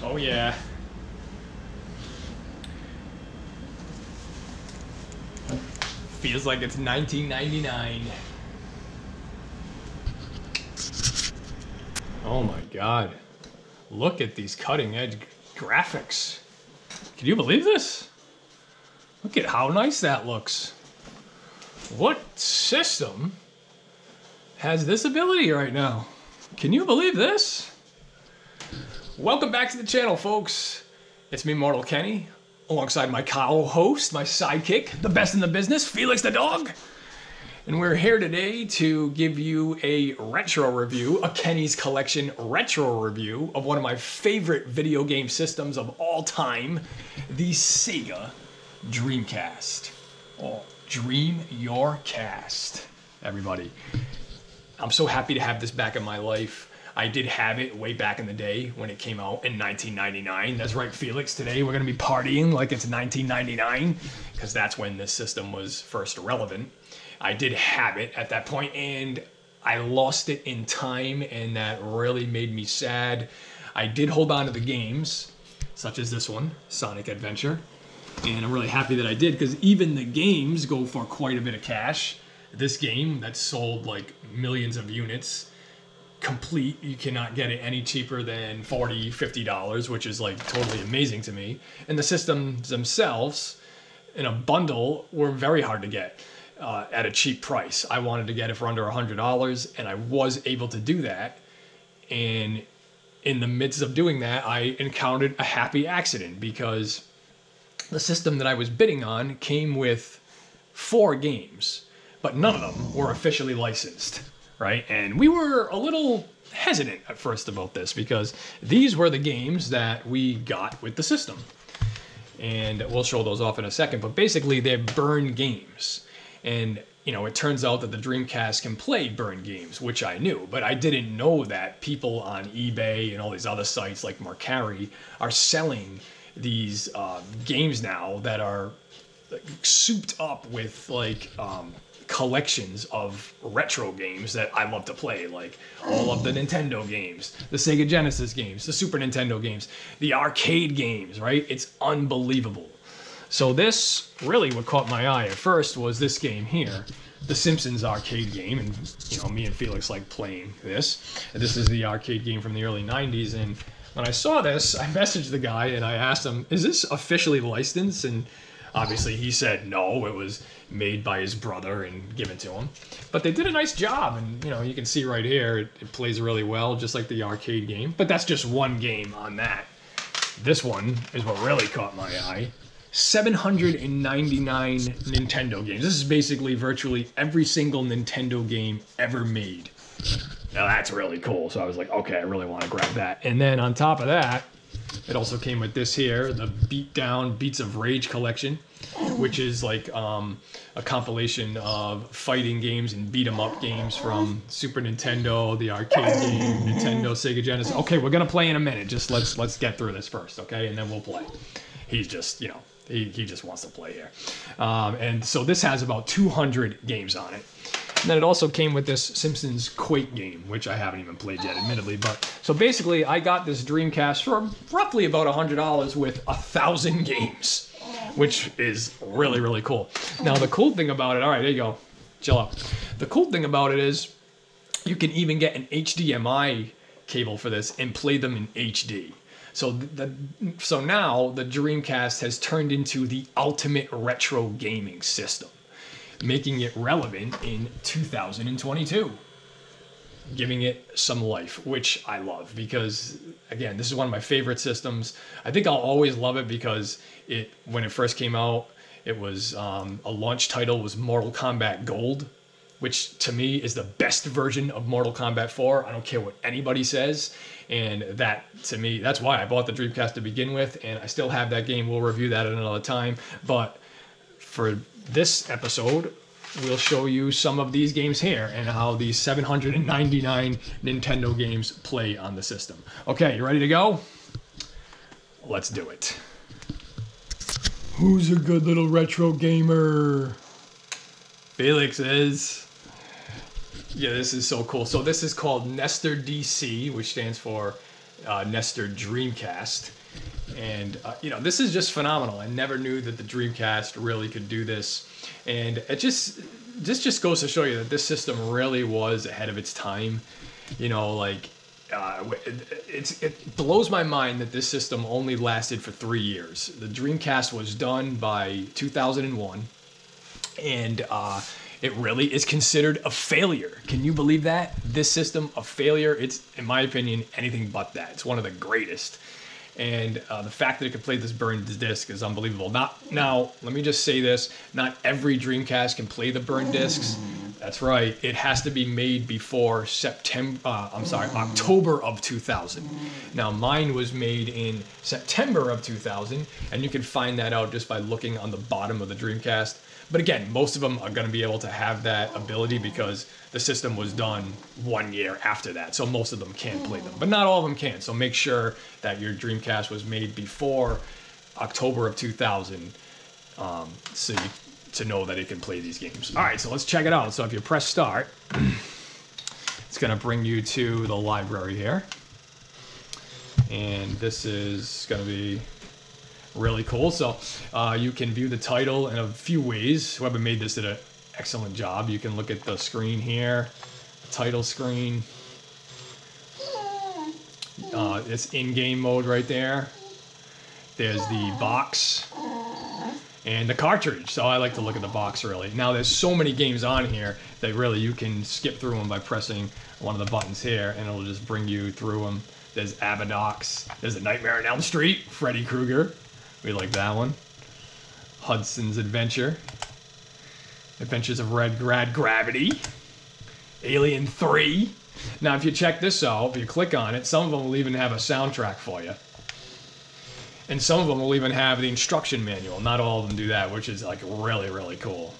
Oh yeah. Feels like it's 1999. Oh my god. Look at these cutting edge graphics. Can you believe this? Look at how nice that looks. What system has this ability right now? Can you believe this? Welcome back to the channel, folks. It's me, Mortal Kenny, alongside my co-host, my sidekick, the best in the business, Felix the dog. And we're here today to give you a retro review, a Kenny's Collection retro review of one of my favorite video game systems of all time, the Sega Dreamcast. Oh, dream your cast, everybody. I'm so happy to have this back in my life. I did have it way back in the day when it came out in 1999. That's right, Felix. Today we're going to be partying like it's 1999 because that's when this system was first relevant. I did have it at that point and I lost it in time, and that really made me sad. I did hold on to the games, such as this one, Sonic Adventure, and I'm really happy that I did because even the games go for quite a bit of cash. This game that sold like millions of units, complete, you cannot get it any cheaper than $40, $50, which is like totally amazing to me. And the systems themselves in a bundle were very hard to get at a cheap price. I wanted to get it for under $100 and I was able to do that. And in the midst of doing that, I encountered a happy accident because the system that I was bidding on came with 4 games, but none of them were officially licensed. Right? And we were a little hesitant at first about this because these were the games that we got with the system. And we'll show those off in a second, but basically they're burn games. And, you know, it turns out that the Dreamcast can play burn games, which I knew, but I didn't know that people on eBay and all these other sites like Mercari are selling these games now that are like, souped up with like collections of retro games that I love to play, like all of the Nintendo games, the Sega Genesis games, the Super Nintendo games, the arcade games, right? It's unbelievable. So this, really what caught my eye at first was this game here, the Simpsons arcade game, and you know, me and Felix like playing this. And this is the arcade game from the early 90s, and when I saw this, I messaged the guy and I asked him, is this officially licensed? And obviously he said no, it was made by his brother and given to him. But they did a nice job, and you know, you can see right here, it plays really well, just like the arcade game. But that's just one game on that. This one is what really caught my eye. 799 Nintendo games. This is basically virtually every single Nintendo game ever made. Now that's really cool. So I was like, okay, I really want to grab that. And then on top of that, it also came with this here, the Beats of Rage collection, which is like a compilation of fighting games and beat 'em up games from Super Nintendo, the arcade game, Nintendo, Sega Genesis. Okay, we're gonna play in a minute. Just let's get through this first, okay? And then we'll play. He's just, you know, he just wants to play here. And so this has about 200 games on it. And then it also came with this Simpsons Quake game, which I haven't even played yet, admittedly. But so basically, I got this Dreamcast for roughly about $100 with 1,000 games, which is really, really cool. Now, the cool thing about it, all right, there you go, chill out. The cool thing about it is you can even get an HDMI cable for this and play them in HD. So now the Dreamcast has turned into the ultimate retro gaming system, making it relevant in 2022, giving it some life, which I love because, again, this is one of my favorite systems. I think I'll always love it because when it first came out, it was a launch title was Mortal Kombat Gold, which to me is the best version of Mortal Kombat 4. I don't care what anybody says. And that, to me, that's why I bought the Dreamcast to begin with. And I still have that game. We'll review that at another time. But for this episode, we'll show you some of these games here and how these 799 Nintendo games play on the system. Okay, you ready to go? Let's do it. Who's a good little retro gamer? Felix is. Yeah, this is so cool. So this is called Nestor DC, which stands for Nestor Dreamcast. And, you know, this is just phenomenal. I never knew that the Dreamcast really could do this. And this just goes to show you that this system really was ahead of its time. You know, like, it blows my mind that this system only lasted for 3 years. The Dreamcast was done by 2001. And it really is considered a failure. Can you believe that? This system, a failure. It's, in my opinion, anything but that. It's one of the greatest. And the fact that it could play this burned disc is unbelievable. Now, let me just say this. Not every Dreamcast can play the burned discs. That's right. It has to be made before October of 2000. Now, mine was made in September of 2000, and you can find that out just by looking on the bottom of the Dreamcast. But again, most of them are going to be able to have that ability because the system was done 1 year after that. So most of them can play them, but not all of them can. So make sure that your Dreamcast was made before October of 2000 to know that it can play these games. All right, so let's check it out. So if you press start, it's going to bring you to the library here. And this is going to be really cool. So you can view the title in a few ways. Whoever made this did an excellent job. You can look at the screen here, title screen. It's in-game mode right there. There's the box and the cartridge. So I like to look at the box really. Now there's so many games on here that really you can skip through them by pressing one of the buttons here and it'll just bring you through them. There's Abadox. There's A Nightmare on Elm Street, Freddy Krueger. We like that one. Hudson's Adventure. Adventures of Red Gravity. Alien 3. Now, if you check this out, if you click on it, some of them will even have a soundtrack for you. And some of them will even have the instruction manual. Not all of them do that, which is like really, really cool.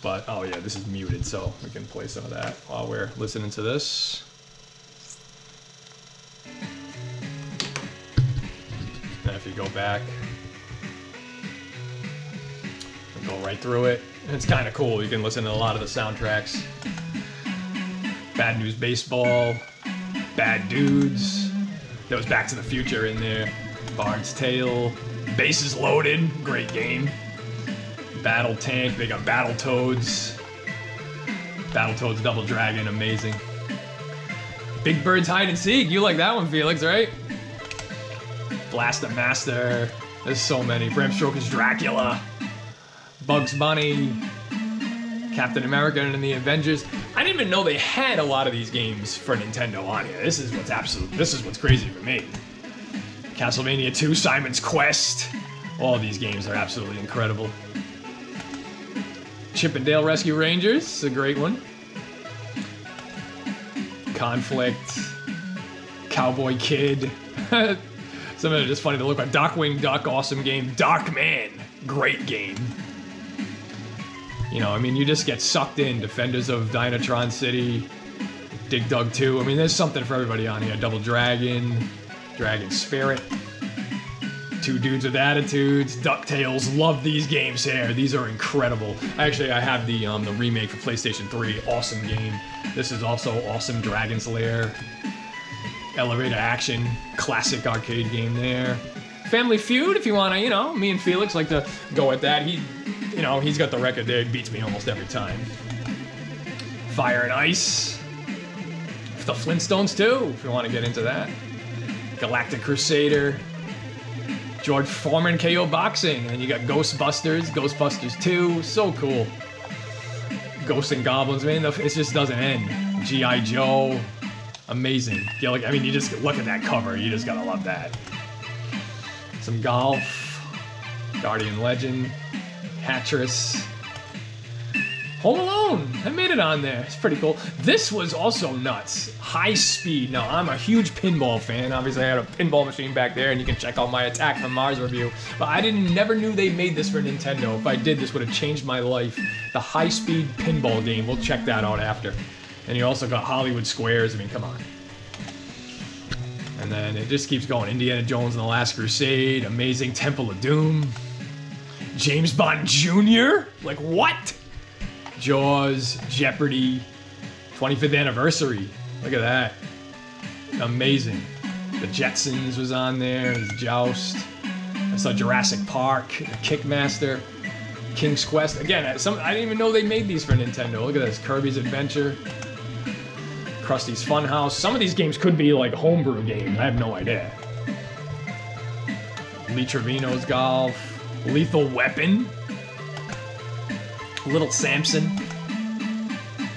But, oh yeah, this is muted, so we can play some of that while we're listening to this. And if you go back, go right through it. It's kind of cool. You can listen to a lot of the soundtracks. Bad News Baseball, Bad Dudes. There was Back to the Future in there. Bard's Tale, Bases Loaded, great game. Battle Tank, they got Battletoads. Battletoads Double Dragon, amazing. Big Bird's Hide and Seek, you like that one, Felix, right? Blaster Master, there's so many. Bram Stoker's Dracula. Bugs Bunny, Captain America and the Avengers. I didn't even know they had a lot of these games for Nintendo on here. This is what's crazy for me. Castlevania 2, Simon's Quest. All of these games are absolutely incredible. Chip and Dale Rescue Rangers, is a great one. Conflict, Cowboy Kid. Some of it are just funny to look at. Darkwing Duck, awesome game. Darkman, great game. You know, I mean, you just get sucked in. Defenders of Dynatron City, Dig Dug 2. I mean, there's something for everybody on here. Double Dragon, Dragon Spirit, Two Dudes with Attitudes, DuckTales. Love these games here. These are incredible. Actually, I have the remake for PlayStation 3. Awesome game. This is also awesome. Dragon's Lair, Elevator Action, classic arcade game there. Family Feud, if you want to, you know, me and Felix like to go at that. You know, he's got the record there. He beats me almost every time. Fire and Ice. The Flintstones, too, if you want to get into that. Galactic Crusader. George Foreman KO Boxing. And then you got Ghostbusters. Ghostbusters 2. So cool. Ghosts and Goblins. Man, it just doesn't end. G.I. Joe. Amazing. Yeah, like, I mean, you just look at that cover. You just gotta love that. Some golf. Guardian Legend. Hattress. Home Alone. I made it on there. It's pretty cool. This was also nuts. High Speed. Now, I'm a huge pinball fan. Obviously, I had a pinball machine back there, and you can check out my Attack from Mars review. But I never knew they made this for Nintendo. If I did, this would have changed my life. The High Speed pinball game. We'll check that out after. And you also got Hollywood Squares. I mean, come on. And then it just keeps going. Indiana Jones and the Last Crusade. Amazing Temple of Doom. James Bond Jr.? Like, what? Jaws, Jeopardy, 25th anniversary. Look at that. Amazing. The Jetsons was on there. There's Joust. I saw Jurassic Park. Kickmaster. King's Quest. Again, I didn't even know they made these for Nintendo. Look at this. Kirby's Adventure. Krusty's Funhouse. Some of these games could be like homebrew games. I have no idea. Lee Trevino's Golf. Lethal Weapon. Little Samson.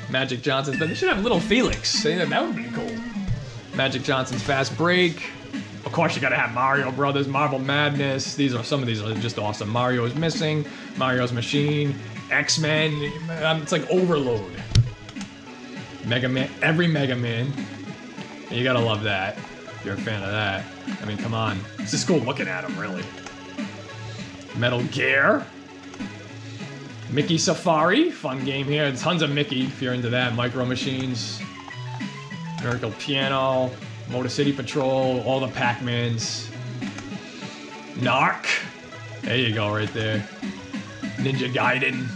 Magic Johnson's. But they should have Little Felix. That would be cool. Magic Johnson's Fast Break. Of course, you gotta have Mario Brothers, Marble Madness. Some of these are just awesome. Mario is Missing, Mario's Machine, X-Men. It's like overload. Mega Man, every Mega Man. You gotta love that. If you're a fan of that. I mean, come on. It's just cool looking at them, really. Metal Gear. Mickey Safari, fun game here. Tons of Mickey if you're into that. Micro Machines. Miracle Piano, Motor City Patrol, all the Pac-Mans. Narc. There you go, right there. Ninja Gaiden.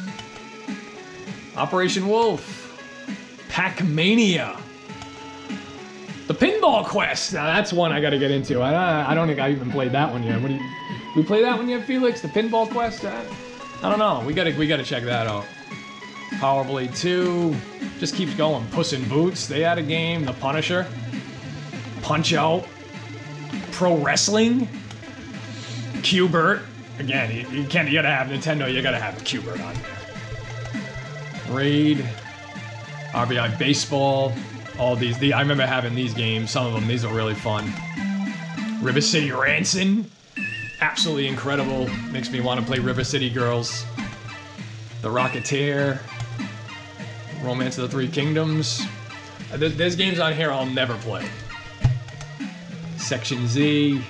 Operation Wolf. Pac-Mania. The Pinball Quest. Now that's one I gotta get into. I don't think I even played that one yet. We play that one yet, Felix? The Pinball Quest? I don't know. We gotta check that out. Power Blade 2. Just keeps going. Puss in Boots. They had a game. The Punisher. Punch Out. Pro Wrestling. Q*bert. Again, you gotta have Nintendo. You gotta have Q*bert on there. Raid. RBI Baseball. All these. I remember having these games. Some of them. These are really fun. River City Ransom. Absolutely incredible. Makes me want to play River City Girls. The Rocketeer. Romance of the Three Kingdoms. There's games on here I'll never play. Section Z.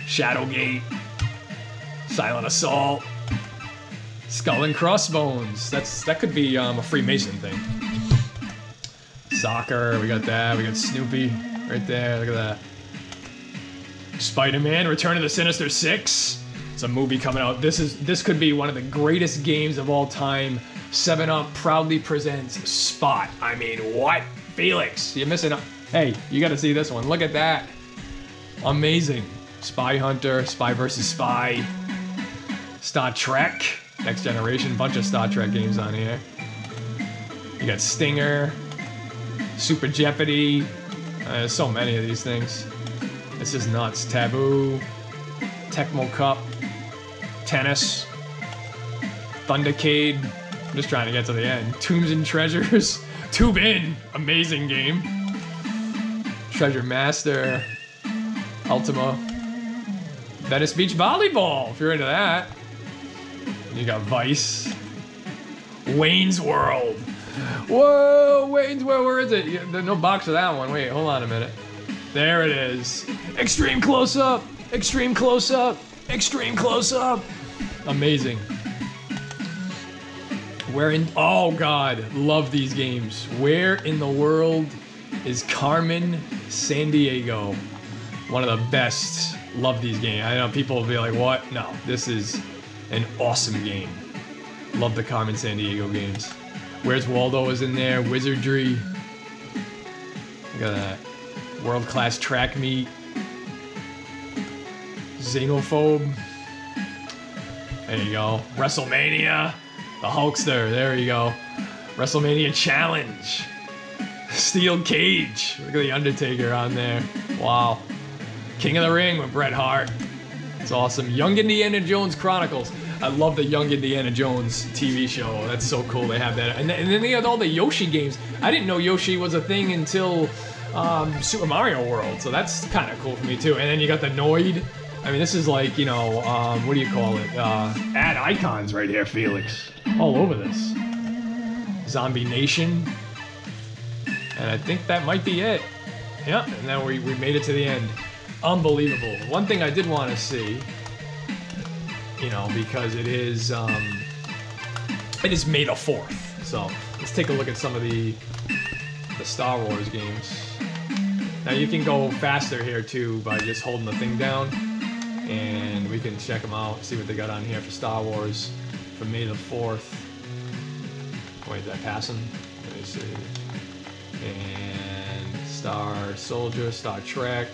Shadowgate. Silent Assault. Skull and Crossbones. That could be a Freemason thing. Soccer. We got that. We got Snoopy right there. Look at that. Spider-Man, Return of the Sinister Six. It's a movie coming out. This could be one of the greatest games of all time. 7-Up proudly presents Spot. I mean, what? Felix, you're missing out. Hey, you gotta see this one. Look at that. Amazing. Spy Hunter, Spy vs. Spy. Star Trek, Next Generation. Bunch of Star Trek games on here. You got Stinger. Super Jeopardy. There's so many of these things. This is nuts. Taboo. Tecmo Cup. Tennis. Thundercade. I'm just trying to get to the end. Tombs and Treasures. Tube In. Amazing game. Treasure Master. Ultima. Venice Beach Volleyball, if you're into that. You got Vice. Wayne's World. Whoa, Wayne's World, where is it? There's no box for that one. Wait, hold on a minute. There it is. Extreme close-up. Extreme close-up. Extreme close-up. Amazing. Oh God, love these games. Where in the world is Carmen Sandiego? One of the best. Love these games. I know people will be like, what? No, this is an awesome game. Love the Carmen Sandiego games. Where's Waldo is in there. Wizardry. Look at that. World Class Track Meet. Xenophobe. There you go. WrestleMania. The Hulkster. There you go. WrestleMania Challenge. Steel Cage. Look at the Undertaker on there. Wow. King of the Ring with Bret Hart. It's awesome. Young Indiana Jones Chronicles. I love the Young Indiana Jones TV show. That's so cool they have that. And then they have all the Yoshi games. I didn't know Yoshi was a thing until Super Mario World. So that's kind of cool for me too. And then you got the Noid. I mean, this is like, you know, what do you call it? Ad icons right here, Felix. All over this. Zombie Nation. And I think that might be it. Yeah, and then we made it to the end. Unbelievable. One thing I did want to see, you know, because it is May the 4th. So let's take a look at some of the Star Wars games. Now you can go faster here too by just holding the thing down, and we can check them out, see what they got on here for Star Wars for May the 4th. Wait, is that passing? Let me see. And Star Soldier, Star Trek,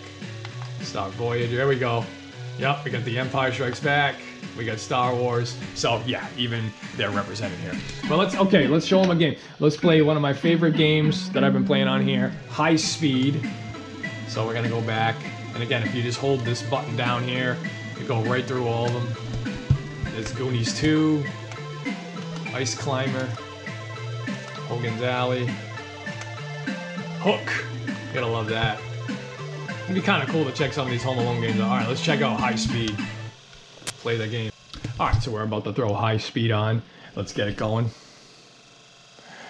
Star Voyager. There we go. Yep, we got the Empire Strikes Back. We got Star Wars. So yeah, even they're represented here. But let's show them a game. Let's play one of my favorite games that I've been playing on here, High Speed. So we're gonna go back. And again, if you just hold this button down here, you go right through all of them. There's Goonies 2, Ice Climber, Hogan's Alley, Hook. You gotta love that. It'd be kind of cool to check some of these Home Alone games out. All right, let's check out High Speed. Play the game. All right, so we're about to throw High Speed on. Let's get it going.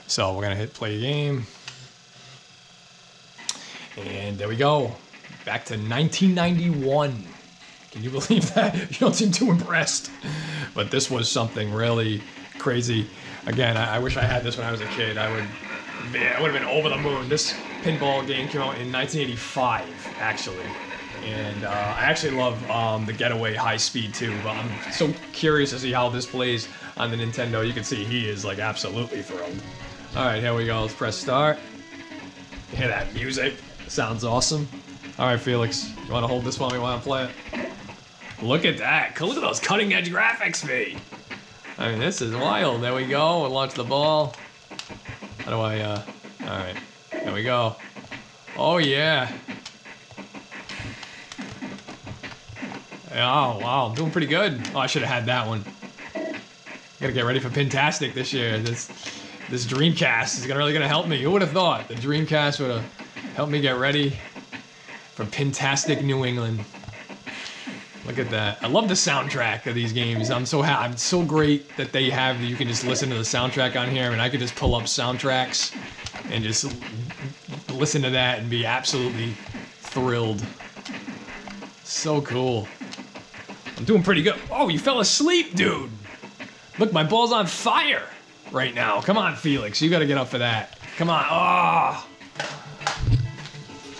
So we're gonna hit play game. And there we go. Back to 1991. Can you believe that? You don't seem too impressed. But this was something really crazy. Again, I wish I had this when I was a kid. I would have been over the moon. This pinball game came out in 1985, actually. And I actually love the Getaway High Speed too, but I'm so curious to see how this plays on the Nintendo. You can see he is like absolutely thrilled. All right, here we go. Let's press start. You hear that music? Sounds awesome. All right, Felix, you want to hold this while we want to play it? Look at that. Look at those cutting edge graphics, V. I mean, this is wild. There we go. We'll launch the ball. How do I, all right. There we go. Oh, yeah. Oh, wow. I'm doing pretty good. Oh, I should have had that one. Gotta get ready for Pintastic this year. This Dreamcast is really gonna help me. Who would have thought the Dreamcast would have helped me get ready for Pintastic New England? Look at that. I love the soundtrack of these games. I'm so great that they have, you can just listen to the soundtrack on here. I mean, I could just pull up soundtracks and just listen to that and be absolutely thrilled. So cool. I'm doing pretty good. Oh, you fell asleep, dude. Look, my ball's on fire right now. Come on, Felix. You got to get up for that. Come on. Oh.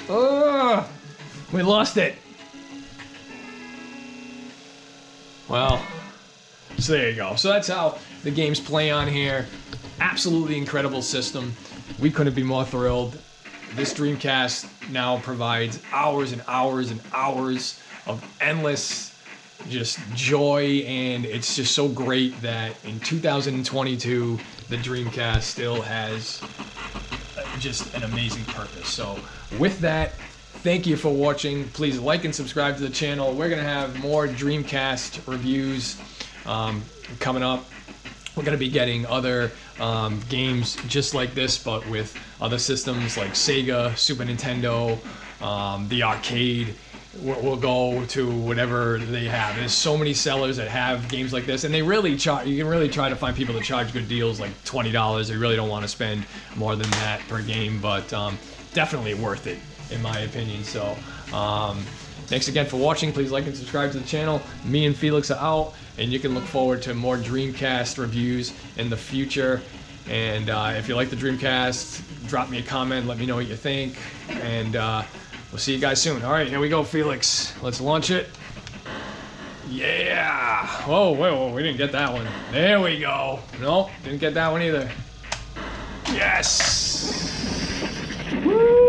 Oh. We lost it. Well, so there you go. So that's how the games play on here. Absolutely incredible system. We couldn't be more thrilled. This Dreamcast now provides hours and hours and hours of endless just joy, and it's just so great that in 2022 the Dreamcast still has just an amazing purpose. So with that, thank you for watching. Please like and subscribe to the channel. We're gonna have more Dreamcast reviews coming up. We're gonna be getting other games just like this, but with other systems like Sega, Super Nintendo, the arcade. We'll go to whatever they have. There's so many sellers that have games like this, and they really charge. You can really try to find people that charge good deals, like $20. They really don't want to spend more than that per game, but definitely worth it in my opinion. So thanks again for watching. Please like and subscribe to the channel. Me and Felix are out, and you can look forward to more Dreamcast reviews in the future. And if you like the Dreamcast, drop me a comment. Let me know what you think, and we'll see you guys soon. All right, here we go, Felix. Let's launch it. Yeah. Whoa, whoa, we didn't get that one. There we go. Nope, didn't get that one either. Yes. Woo.